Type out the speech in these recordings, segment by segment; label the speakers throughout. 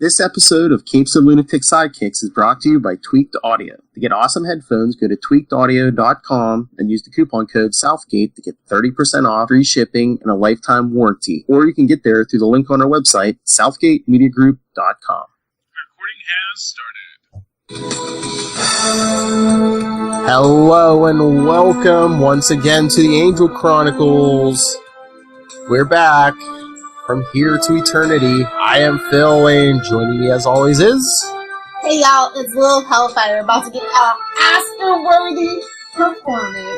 Speaker 1: This episode of Capes of Lunatic Sidekicks is brought to you by Tweaked Audio. To get awesome headphones, go to tweakedaudio.com and use the coupon code Southgate to get 30% off, free shipping, and a lifetime warranty. Or you can get there through the link on our website, southgatemediagroup.com.
Speaker 2: Recording has started.
Speaker 1: Hello and welcome once again to the Angel Chronicles. We're back. From here to eternity, I am Phil, and joining me as always is...
Speaker 3: Hey y'all, it's Lil Hellfire, about to get an Oscar-worthy performance.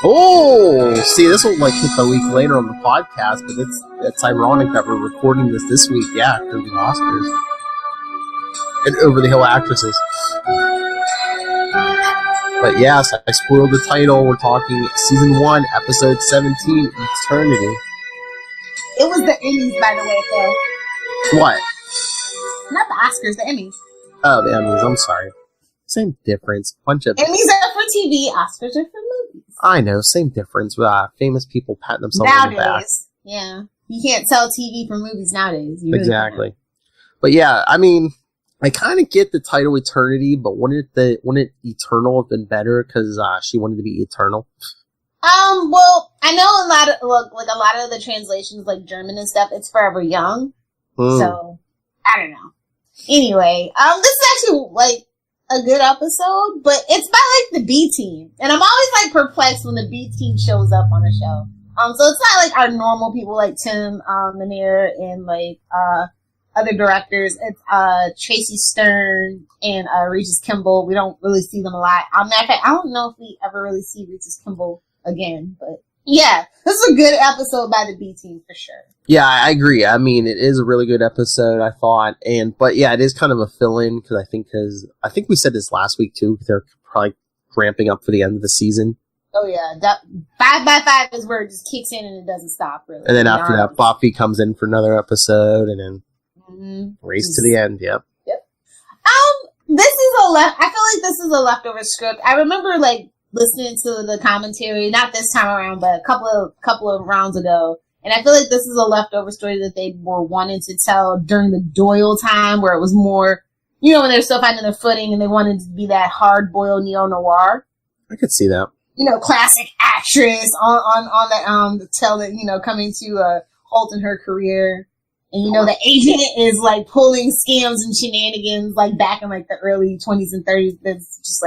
Speaker 1: Oh! See, this will hit a week later on the podcast, but it's ironic that we're recording this week, after the Oscars. And Over the Hill Actresses. But yes, I spoiled the title. We're talking Season 1, Episode 17, Eternity.
Speaker 3: It was the Emmys, by the way, Phil.
Speaker 1: What?
Speaker 3: Not the Oscars, the Emmys.
Speaker 1: Oh, the Emmys, I'm sorry. Same difference. Bunch of...
Speaker 3: Emmys are for TV, Oscars are for movies.
Speaker 1: I know, same difference. Famous people patting themselves on the back.
Speaker 3: Nowadays, yeah. You can't tell TV from movies nowadays. You really
Speaker 1: Exactly.
Speaker 3: can't.
Speaker 1: But yeah, I mean, I kind of get the title Eternity, but wouldn't Eternal have been better because she wanted to be eternal?
Speaker 3: Well, I know a lot of the translations, like German and stuff, it's Forever Young. So, I don't know. Anyway, this is actually, a good episode, but it's by, the B Team. And I'm always, perplexed when the B Team shows up on a show. So it's not like our normal people like Tim, Minear, and, other directors. It's, Tracy Stern and, Regis Kimball. We don't really see them a lot. Matter of fact, I don't know if we ever really see Regis Kimball again, but yeah, this is a good episode by the B Team for sure.
Speaker 1: Yeah, I agree. I mean, it is a really good episode, I thought, but yeah, it is kind of a fill-in because I think we said this last week too. They're probably ramping up for the end of the season.
Speaker 3: Oh yeah, 5x5 is where it just kicks in and it doesn't stop really.
Speaker 1: And then after that, Buffy comes in for another episode, and then race to the end. Yep.
Speaker 3: This is I feel like this is a leftover script. I remember listening to the commentary, not this time around, but a couple of rounds ago. And I feel like this is a leftover story that they were wanting to tell during the Doyle time, where it was more, when they're still finding their footing and they wanted to be that hard-boiled neo-noir.
Speaker 1: I could see that.
Speaker 3: Classic actress on that, coming to a halt in her career. And, the agent is, pulling scams and shenanigans, back in, the early 20s and 30s. That's just,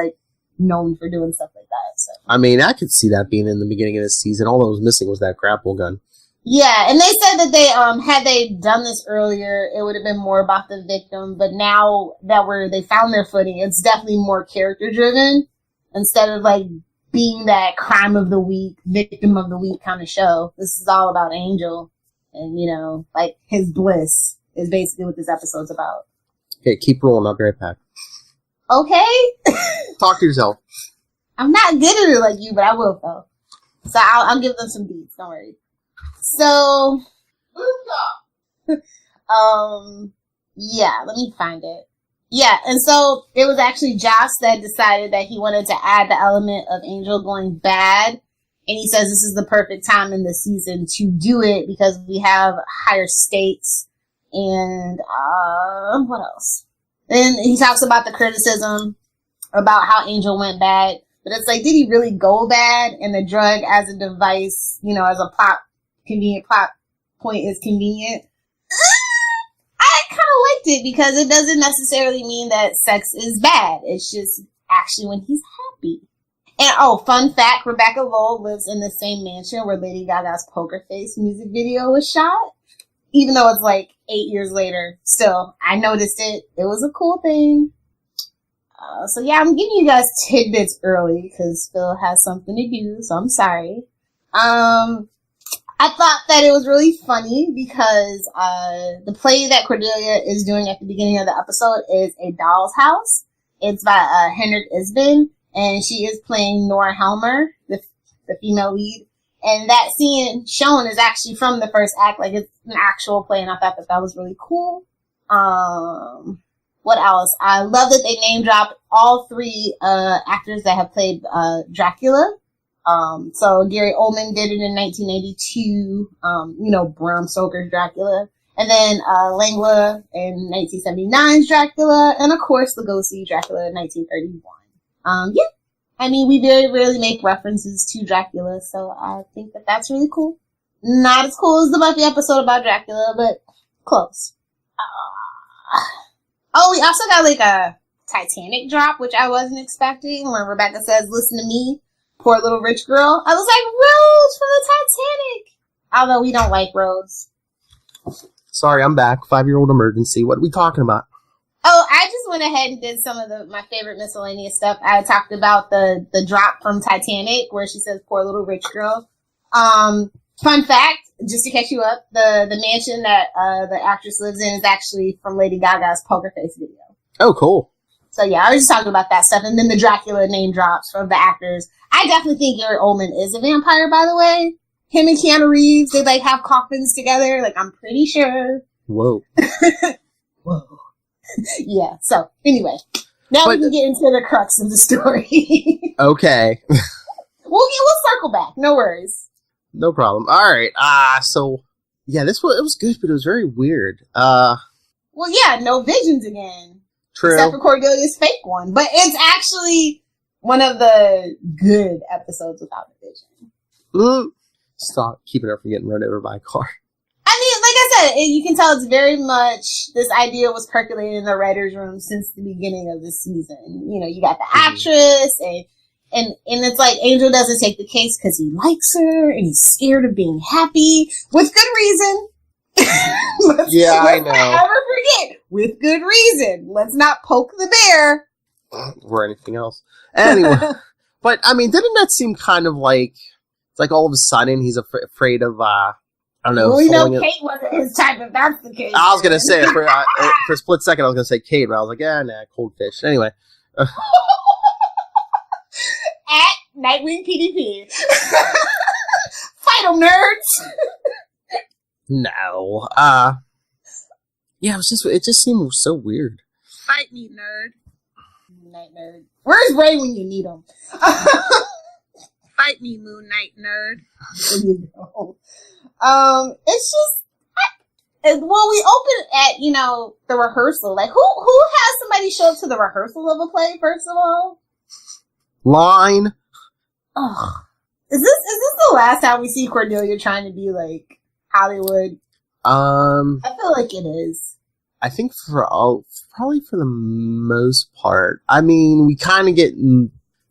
Speaker 3: known for doing stuff like that. So.
Speaker 1: I mean, I could see that being in the beginning of this season. All that was missing was that grapple gun.
Speaker 3: Yeah, and they said that they had they done this earlier, it would have been more about the victim. But now that they found their footing, it's definitely more character driven instead of being that crime of the week, victim of the week kind of show. This is all about Angel, and his bliss is basically what this episode's about.
Speaker 1: Okay, keep rolling. I'll be right back.
Speaker 3: Okay.
Speaker 1: Talk to yourself.
Speaker 3: I'm not good at it like you, but I will, though. So I'll give them some beats. Don't worry. So, yeah, let me find it. Yeah, and so it was actually Joss that decided that he wanted to add the element of Angel going bad. And he says this is the perfect time in the season to do it because we have higher stakes. And, what else? Then he talks about the criticism about how Angel went bad. But it's did he really go bad? And the drug as a device, as a convenient plot point is convenient. I kind of liked it because it doesn't necessarily mean that sex is bad. It's just actually when he's happy. And fun fact, Rebecca Lowell lives in the same mansion where Lady Gaga's Poker Face music video was shot. Even though it's 8 years later. Still, I noticed it. It was a cool thing. So yeah, I'm giving you guys tidbits early because Phil has something to do, so I'm sorry. I thought that it was really funny because the play that Cordelia is doing at the beginning of the episode is A Doll's House. It's by Henrik Isbin, and she is playing Nora Helmer, the female lead. And that scene shown is actually from the first act, it's an actual play, and I thought that was really cool. What else? I love that they name dropped all three actors that have played Dracula. So Gary Oldman did it in 1982, Bram Stoker's Dracula. And then Langla in 1979's Dracula, and of course Lugosi Dracula in 1931. Yeah, I mean, we very rarely make references to Dracula, so I think that that's really cool. Not as cool as the Buffy episode about Dracula, but close. Oh, we also got like a Titanic drop, which I wasn't expecting, when Rebecca says, "Listen to me, poor little rich girl." I was like, Rose from the Titanic! Although we don't like Rose.
Speaker 1: Sorry, I'm back. 5-year-old emergency. What are we talking about?
Speaker 3: Oh, I just went ahead and did some of my favorite miscellaneous stuff. I talked about the drop from Titanic, where she says, "Poor little rich girl." Fun fact, just to catch you up, the mansion that the actress lives in is actually from Lady Gaga's Poker Face video.
Speaker 1: Oh, cool.
Speaker 3: So yeah, I was just talking about that stuff, and then the Dracula name drops from the actors. I definitely think Gary Oldman is a vampire, by the way. Him and Keanu Reeves, they like have coffins together. Like, I'm pretty sure.
Speaker 1: Whoa.
Speaker 3: Whoa. Yeah. So anyway, now we can get into the crux of the story.
Speaker 1: Okay.
Speaker 3: We'll circle back. No worries.
Speaker 1: No problem. All right. So yeah, it was good, but it was very weird.
Speaker 3: Well, yeah, no visions again.
Speaker 1: True.
Speaker 3: Except for Cordelia's fake one, but it's actually one of the good episodes without a vision.
Speaker 1: Stop keeping her from getting run over by a car.
Speaker 3: I mean, like I said, you can tell it's very much, this idea was percolating in the writer's room since the beginning of the season. You know, you got the actress, and it's like Angel doesn't take the case because he likes her, and he's scared of being happy, with good reason.
Speaker 1: I know.
Speaker 3: Never forget, with good reason. Let's not poke the bear.
Speaker 1: Or anything else. Anyway. But, I mean, didn't that seem kind of like, it's like all of a sudden he's afraid of, I don't know.
Speaker 3: Well, we know Kate wasn't his type, if that's the case.
Speaker 1: I was going to say, for a split second, I was going to say Kate, but I was like, nah, cold fish. Anyway.
Speaker 3: At Nightwing PDP. Fight 'em, nerds!
Speaker 1: No. Yeah, it just seemed so weird.
Speaker 3: Fight me, nerd. Night nerd. Where's Ray when you need him? Fight me, Moon Knight nerd. There you go. It's just, well, we open at, the rehearsal. Like, who has somebody show up to the rehearsal of a play, first of all?
Speaker 1: Line.
Speaker 3: Ugh. Is this the last time we see Cordelia trying to be, like, Hollywood? I feel like it is.
Speaker 1: I think probably for the most part. I mean, we kind of get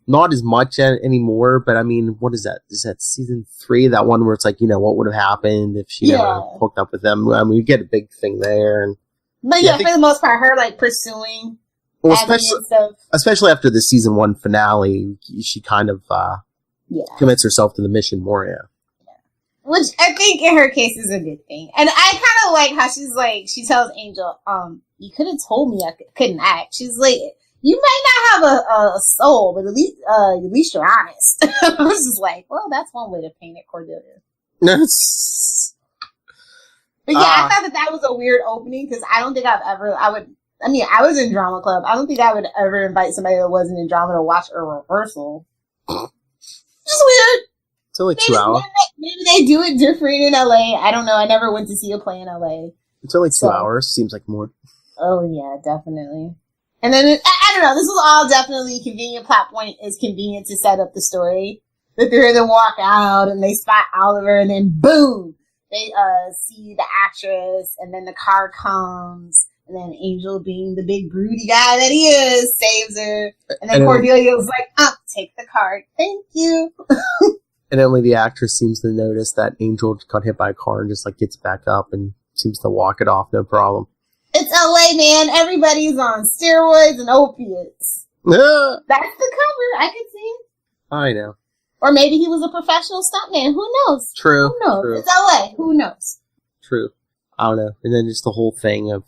Speaker 1: not as much anymore, but I mean, what is that? Is that season 3? That one where it's like, what would have happened if she never hooked up with them? I mean, we get a big thing there.
Speaker 3: But yeah, for the most part, her like pursuing.
Speaker 1: Well, especially after the season 1 finale, she kind of commits herself to the mission more. Yeah.
Speaker 3: Which I think in her case is a good thing. And I kind of like how she's like, she tells Angel, you could have told me I couldn't act. She's like, you might not have a soul, but at least you're honest. I was just like, well, that's one way to paint it, Cordelia. But yeah, I thought that was a weird opening, because I don't think I was in drama club. I don't think I would ever invite somebody that wasn't in drama to watch a rehearsal. Just weird.
Speaker 1: It's only 2 hours.
Speaker 3: Maybe they do it different in LA. I don't know. I never went to see a play in LA.
Speaker 1: It's only 2 hours. Seems like more.
Speaker 3: Oh, yeah, definitely. And then, I don't know. This was all definitely convenient. Plot point is convenient to set up the story. The three of them walk out and they spot Oliver, and then boom! They see the actress, and then the car comes. And then Angel, being the big broody guy that he is, saves her. And then Cordelia was like, take the card. Thank you.
Speaker 1: And only the actress seems to notice that Angel got hit by a car and just like gets back up and seems to walk it off, no problem.
Speaker 3: It's LA, man. Everybody's on steroids and opiates. That's the cover. I could see.
Speaker 1: I know.
Speaker 3: Or maybe he was a professional stuntman. Who knows?
Speaker 1: True.
Speaker 3: Who knows?
Speaker 1: True.
Speaker 3: It's LA. Who knows?
Speaker 1: True. I don't know. And then just the whole thing of,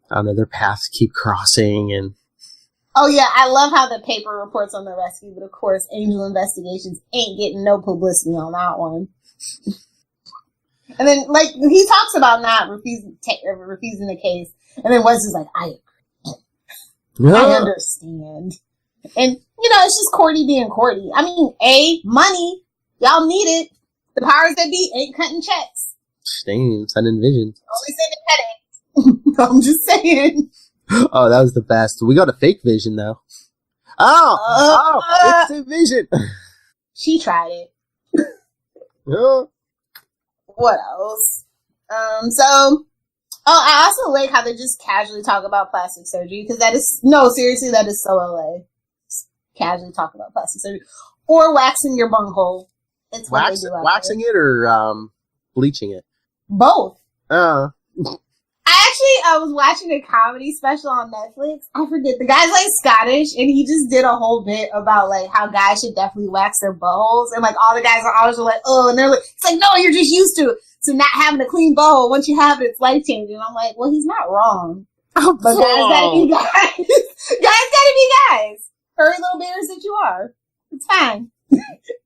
Speaker 1: I don't know, their paths keep crossing and...
Speaker 3: Oh, yeah, I love how the paper reports on the rescue, but of course, Angel Investigations ain't getting no publicity on that one. And then, like, he talks about not refusing the case, and then Wes is like, I understand. And, it's just Cordy being Cordy. I mean, money. Y'all need it. The powers that be ain't cutting checks.
Speaker 1: Same, sending visions.
Speaker 3: Only sending headaches. I'm just saying.
Speaker 1: Oh, that was the best. We got a fake vision, though. It's a vision.
Speaker 3: She tried it.
Speaker 1: Yeah.
Speaker 3: What else? I also like how they just casually talk about plastic surgery, because that is so LA. Just casually talk about plastic surgery. Or waxing your bunghole. It's what they do out
Speaker 1: waxing
Speaker 3: there.
Speaker 1: it or bleaching it?
Speaker 3: Both. I was watching a comedy special on Netflix. I forget. The guy's like Scottish, and he just did a whole bit about like how guys should definitely wax their buttholes, and like all the guys are always like, oh, and they're like, it's like, no, you're just used to not having a clean butthole. Once you have it, it's life changing. I'm like, well, he's not wrong. But guys gotta be guys. Guys gotta be guys. Furry little bears that you are. It's fine.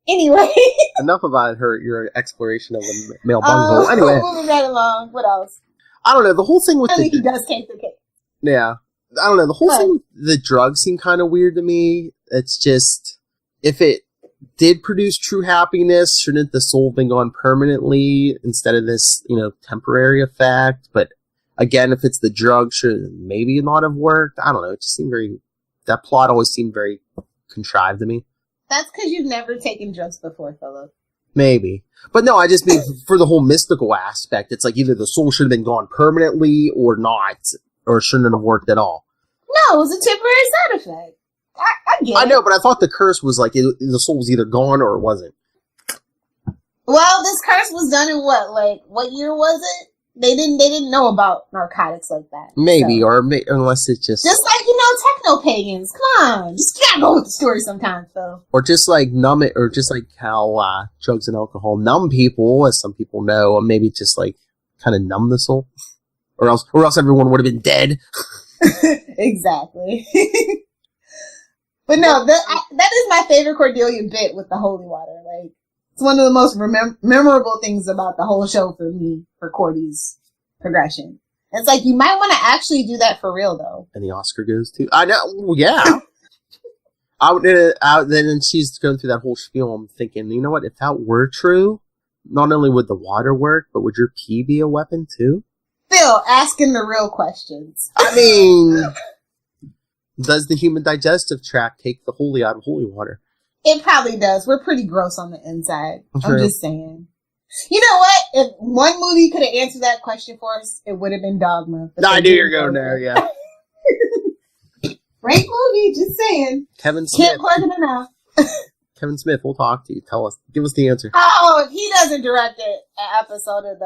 Speaker 3: Anyway.
Speaker 1: Enough about your exploration of the male bunghole. Anyway.
Speaker 3: Moving right along. What else?
Speaker 1: I don't know. The whole thing with
Speaker 3: he does cake the cake.
Speaker 1: Yeah. I don't know. The whole thing with the drugs seemed kind of weird to me. It's just, if it did produce true happiness, shouldn't the soul have been gone permanently instead of this, temporary effect? But again, if it's the drug, should it maybe not have worked? I don't know. It just seemed that plot always seemed very contrived to me.
Speaker 3: That's because you've never taken drugs before, Philip. Maybe.
Speaker 1: But no, I just mean for the whole mystical aspect, it's like either the soul should have been gone permanently or not, or shouldn't have worked at all.
Speaker 3: No, it was a temporary side effect. I get it.
Speaker 1: I know, but I thought the curse was like the soul was either gone or it wasn't.
Speaker 3: Well, this curse was done in what year was it? They didn't know about narcotics like that.
Speaker 1: Maybe, so. Unless it's just
Speaker 3: like, techno-pagans. Come on. Just gotta go with the story sometimes, though.
Speaker 1: Or just like numb it, or just like how drugs and alcohol numb people, as some people know, or maybe just like kind of numb the soul. Or else everyone would have been dead.
Speaker 3: Exactly. But no, that is my favorite Cordelia bit with the holy water. Like, it's one of the most memorable things about the whole show for me, for Cordy's progression. It's like, you might want to actually do that for real, though.
Speaker 1: And the Oscar goes to... I know, yeah. Then she's going through that whole spiel. I'm thinking, you know what? If that were true, not only would the water work, but would your pee be a weapon, too?
Speaker 3: Phil, asking the real questions.
Speaker 1: I mean... Does the human digestive tract take the holy out of holy water?
Speaker 3: It probably does. We're pretty gross on the inside.
Speaker 1: True.
Speaker 3: I'm just saying. You know what? If one movie could have answered that question for us, it would have been Dogma.
Speaker 1: I knew you were going there, yeah.
Speaker 3: Great movie, just saying.
Speaker 1: Kevin Smith.
Speaker 3: Can't plug it enough.
Speaker 1: Kevin Smith, we'll talk to you. Tell us. Give us the answer.
Speaker 3: Oh, if he doesn't direct an episode of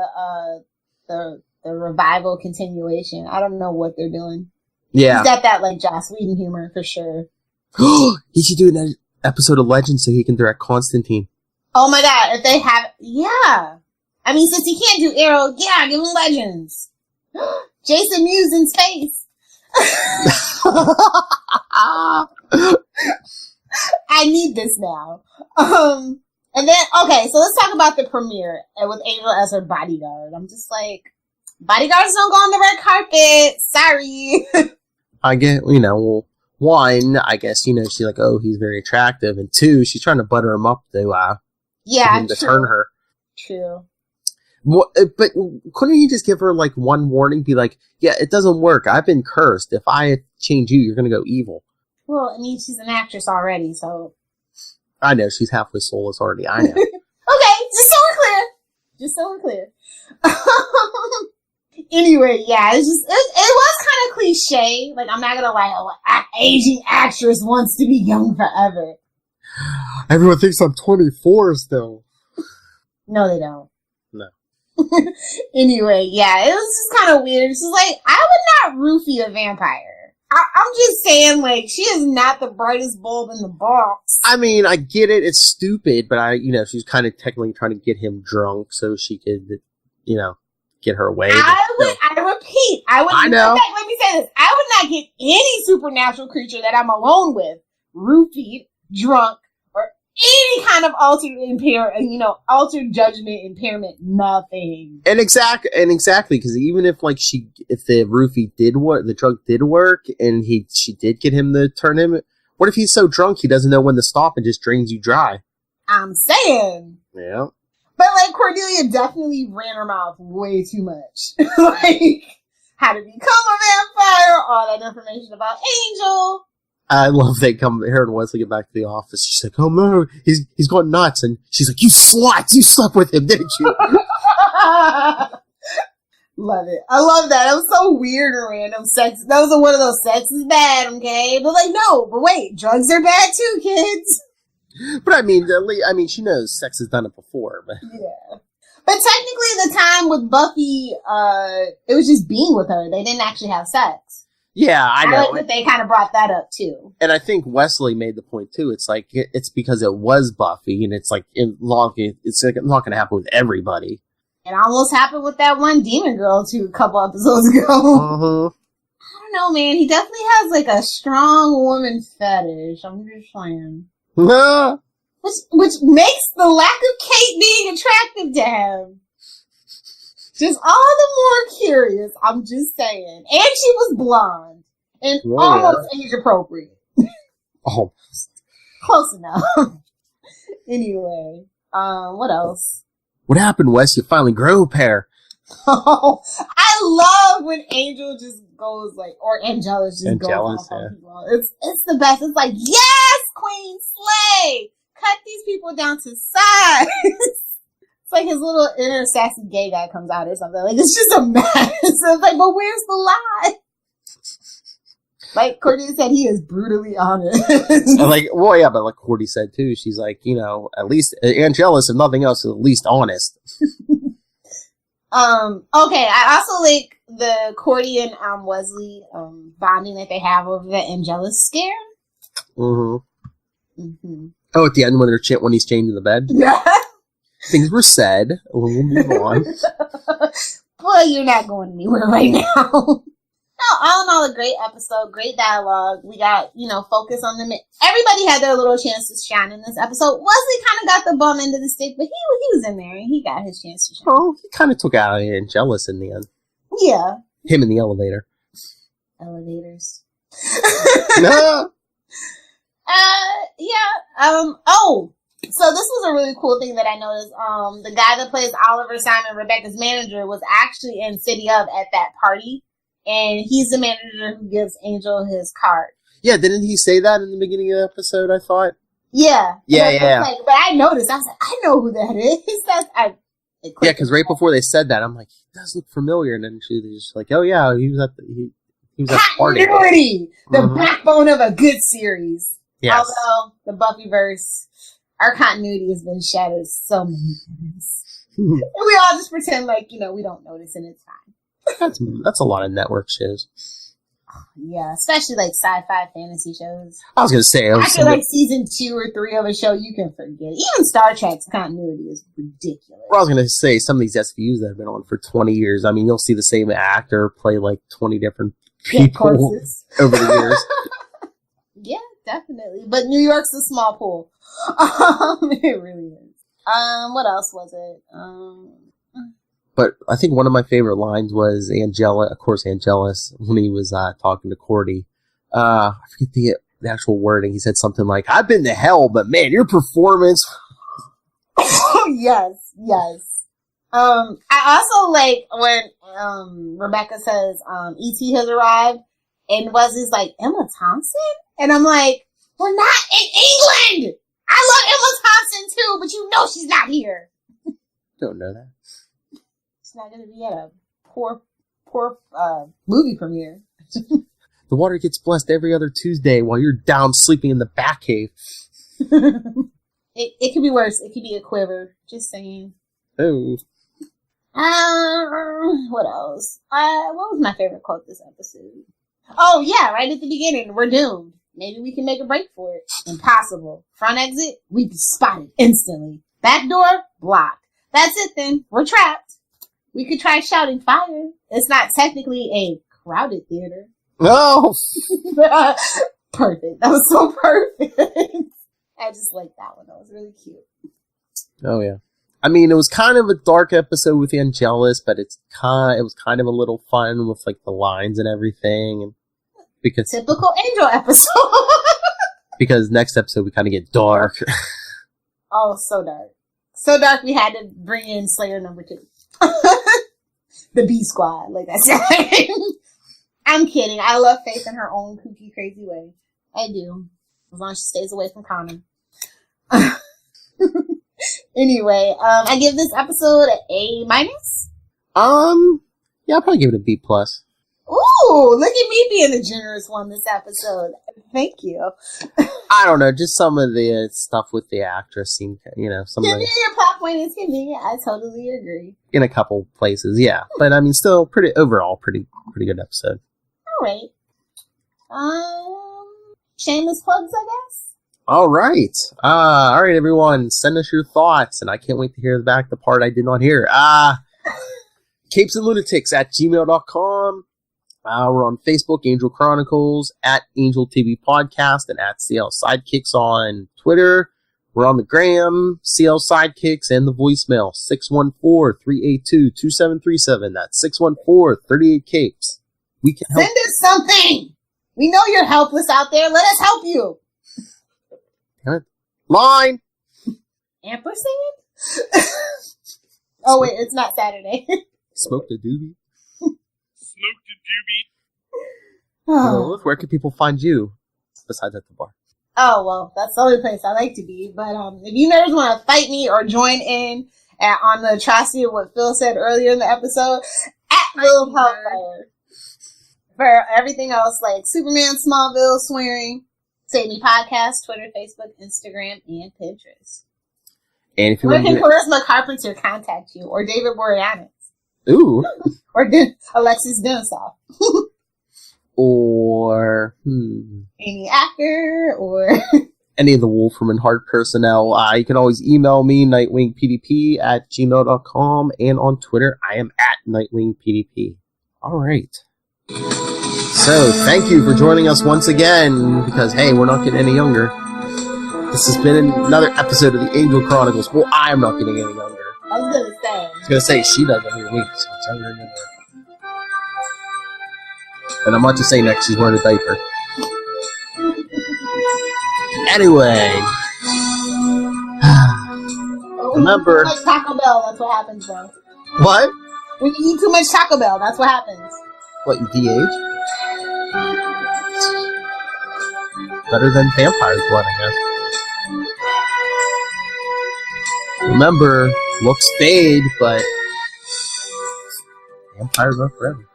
Speaker 3: the revival continuation, I don't know what they're doing.
Speaker 1: Yeah.
Speaker 3: He's got that, Joss Whedon humor, for sure.
Speaker 1: He should do an episode of Legends so he can direct Constantine.
Speaker 3: Oh my god, if they have... Yeah. I mean, since he can't do Arrow, yeah, give him Legends. Jason Mewes in space. I need this now. And then, okay, so let's talk about the premiere with Angel as her bodyguard. I'm just like, bodyguards don't go on the red carpet. Sorry.
Speaker 1: I get, well, one, I guess, she's like, oh, he's very attractive. And two, she's trying to butter him up to turn her.
Speaker 3: True.
Speaker 1: But couldn't he just give her, one warning? Be like, yeah, it doesn't work. I've been cursed. If I change you, you're going to go evil.
Speaker 3: Well, I mean, she's an actress already, so...
Speaker 1: I know, she's halfway soulless already. I know.
Speaker 3: Okay, just so we're clear. Anyway, yeah, it was kind of cliche. I'm not gonna lie, an aging actress wants to be young forever.
Speaker 1: Everyone thinks I'm 24 still.
Speaker 3: No, they don't.
Speaker 1: No.
Speaker 3: Anyway, yeah, it was just kind of weird. She's like, I would not roofie a vampire. I'm just saying, she is not the brightest bulb in the box.
Speaker 1: I mean, I get it. It's stupid, but she's kind of technically trying to get him drunk so she could, get her away.
Speaker 3: I know. Let me say this. I would not get any supernatural creature that I'm alone with roofied, drunk, or any kind of altered judgment, impairment, nothing.
Speaker 1: And exactly, because even if if the roofie did work, the drug did work, and she did get him to turn him, what if he's so drunk he doesn't know when to stop and just drains you dry?
Speaker 3: I'm saying.
Speaker 1: Yeah.
Speaker 3: But, like, Cordelia definitely ran her mouth way too much. Like, how to become a vampire, all that information about Angel.
Speaker 1: I love they come here and Wesley get back to the office. She's like, oh no, he's gone nuts. And she's like, you sluts, you slept with him, didn't you?
Speaker 3: Love it. I love that. It was so weird and random. Sex. That was one of those sex is bad, okay? But like, no, but wait, drugs are bad too, kids.
Speaker 1: But I mean, she knows sex has done it before. But
Speaker 3: yeah. But technically, the time with Buffy, it was just being with her. They didn't actually have sex.
Speaker 1: Yeah, I know.
Speaker 3: I like that they kind of brought that up too.
Speaker 1: And I think Wesley made the point too. It's like it's because it was Buffy, and it's like it's not going to happen with everybody.
Speaker 3: It almost happened with that one demon girl too, a couple episodes ago.
Speaker 1: Uh-huh.
Speaker 3: I don't know, man. He definitely has like a strong woman fetish. I'm just saying. Which makes the lack of Kate being attractive to him just all the more curious. I'm just saying. And she was blonde and almost age appropriate.
Speaker 1: Almost.
Speaker 3: Close enough. Anyway, what else?
Speaker 1: What happened, Wes? You finally grow a pair.
Speaker 3: Oh, I love when Angel just goes like, or Angelus just goes off on people. It's the best. It's like, yes, Queen Slay! Cut these people down to size. It's like his little inner sassy gay guy comes out or something. Like, it's just a mess. So it's like, but where's the lie? Like Cordy said, he is brutally honest.
Speaker 1: Like, well, yeah, but like Cordy said too, she's like, you know, at least Angelus, if nothing else, is at least honest.
Speaker 3: Okay, I also like the Cordy and Wesley bonding that they have over the Angelus scare.
Speaker 1: Mm-hmm. Mm-hmm. Oh, at the end when he's chained to the bed?
Speaker 3: Yeah.
Speaker 1: Things were said. We'll move on.
Speaker 3: Boy, you're not going anywhere right now. No, all in all, a great episode, great dialogue. We got, focus on them. Everybody had their little chance to shine in this episode. Wesley kind of got the bum end of the stick, but he was in there and he got his chance to shine.
Speaker 1: Oh, he kind of took out Angelus in the end.
Speaker 3: Yeah.
Speaker 1: Him in the elevator.
Speaker 3: Elevators.
Speaker 1: No.
Speaker 3: Yeah. So this was a really cool thing that I noticed. The guy that plays Oliver Simon, Rebecca's manager, was actually in City of at that party. And he's the manager who gives Angel his card. Yeah,
Speaker 1: didn't he say that in the beginning of the episode, I thought?
Speaker 3: Yeah.
Speaker 1: Yeah.
Speaker 3: But I noticed. I was like, I know who that is.
Speaker 1: Yeah, because right before they said that, I'm like, he does look familiar. And then she was just like, oh yeah, he was at the party.
Speaker 3: Continuity! The backbone of a good series.
Speaker 1: Yes.
Speaker 3: Although, the Buffyverse, our continuity has been shattered so many times. And we all just pretend like, we don't notice and it's fine.
Speaker 1: That's a lot of network shows.
Speaker 3: Yeah, especially like sci-fi fantasy shows.
Speaker 1: I was going to say.
Speaker 3: After like season 2 or 3 of a show, you can forget. Even Star Trek's continuity is ridiculous.
Speaker 1: Well, I was going to say, some of these SVUs that have been on for 20 years, I mean, you'll see the same actor play like 20 different people over the years.
Speaker 3: Yeah, definitely. But New York's a small pool. It really is. What else was it?
Speaker 1: But I think one of my favorite lines was Angelus, when he was talking to Cordy. I forget the actual wording. He said something like, I've been to hell, but man, your performance.
Speaker 3: Yes. I also like when Rebecca says E.T. has arrived, and Wesley's like, Emma Thompson? And I'm like, we're not in England! I love Emma Thompson too, but she's not here.
Speaker 1: Don't know that.
Speaker 3: She's not going to be at a poor movie premiere.
Speaker 1: The water gets blessed every other Tuesday while you're down sleeping in the back cave.
Speaker 3: It could be worse. It could be a quiver. Just saying.
Speaker 1: Oh.
Speaker 3: What else? What was my favorite quote this episode? Oh, yeah, right at the beginning. We're doomed. Maybe we can make a break for it. Impossible. Front exit? We'd be spotted instantly. Back door? Blocked. That's it then. We're trapped. We could try shouting fire. It's not technically a crowded theater.
Speaker 1: No!
Speaker 3: Perfect. That was so perfect. I just liked that one. That was really cute.
Speaker 1: Oh, yeah. I mean, it was kind of a dark episode with Angelus, but it was kind of a little fun with like the lines and everything. And because
Speaker 3: typical Angel episode.
Speaker 1: Because next episode we kind of get dark.
Speaker 3: Oh, so dark. So dark we had to bring in Slayer number 2. The B Squad, like I said. I'm kidding. I love Faith in her own kooky, crazy way. I do. As long as she stays away from Connor. Anyway, I give this episode an A-.
Speaker 1: Yeah, I'll probably give it a B+.
Speaker 3: Ooh, look at me being the generous one this episode. Thank you.
Speaker 1: I don't know, just some of the stuff with the actress seemed, some of the...
Speaker 3: Your plot point is convenient. I totally agree.
Speaker 1: In a couple places, yeah. But, I mean, still, pretty good episode.
Speaker 3: All right. Shameless plugs, I guess?
Speaker 1: All right, everyone, send us your thoughts, and I can't wait to hear back the part I did not hear. capesandlunatics@gmail.com. We're on Facebook, Angel Chronicles, @Angel TV Podcast, and @CL Sidekicks on Twitter. We're on the gram, CL Sidekicks, and the voicemail, 614-382-2737. That's 614-38-CAPES. We can help.
Speaker 3: Send us something! We know you're helpless out there. Let us help you!
Speaker 1: Line!
Speaker 3: Ampersand? Oh, wait, it's not Saturday.
Speaker 1: Smoke the doobie.
Speaker 2: Smoked a doobie.
Speaker 1: Lilith, where can people find you besides at the bar?
Speaker 3: Oh, well, that's the only place I like to be. But if you nerds want to fight me or join in on the atrocity of what Phil said earlier in the episode, @Lilith Hellfire. For everything else, like Superman, Smallville, Swearing, Save Me Podcast, Twitter, Facebook, Instagram, and Pinterest.
Speaker 1: And if you
Speaker 3: where can Charisma Carpenter contact you? Or David Boreanaz?
Speaker 1: Ooh.
Speaker 3: Or Alexis Denisoff.
Speaker 1: Or
Speaker 3: Amy Acker, or
Speaker 1: any of the Wolfram and Hart personnel. You can always email me, nightwingpdp@gmail.com, and on Twitter, I am @nightwingpdp. All right. So, thank you for joining us once again, because, hey, we're not getting any younger. This has been another episode of the Angel Chronicles. Well, I am not getting any younger.
Speaker 3: I was going to say,
Speaker 1: she doesn't hear me, so it's younger and younger. And I'm not just saying that 'cause she's wearing a diaper. Anyway. Remember.
Speaker 3: When you eat too much Taco Bell, that's what happens, bro.
Speaker 1: What?
Speaker 3: When you eat too much Taco Bell, that's what happens.
Speaker 1: What, you de-age? Better than vampire's blood, I guess. Remember, looks fade, but vampires are forever.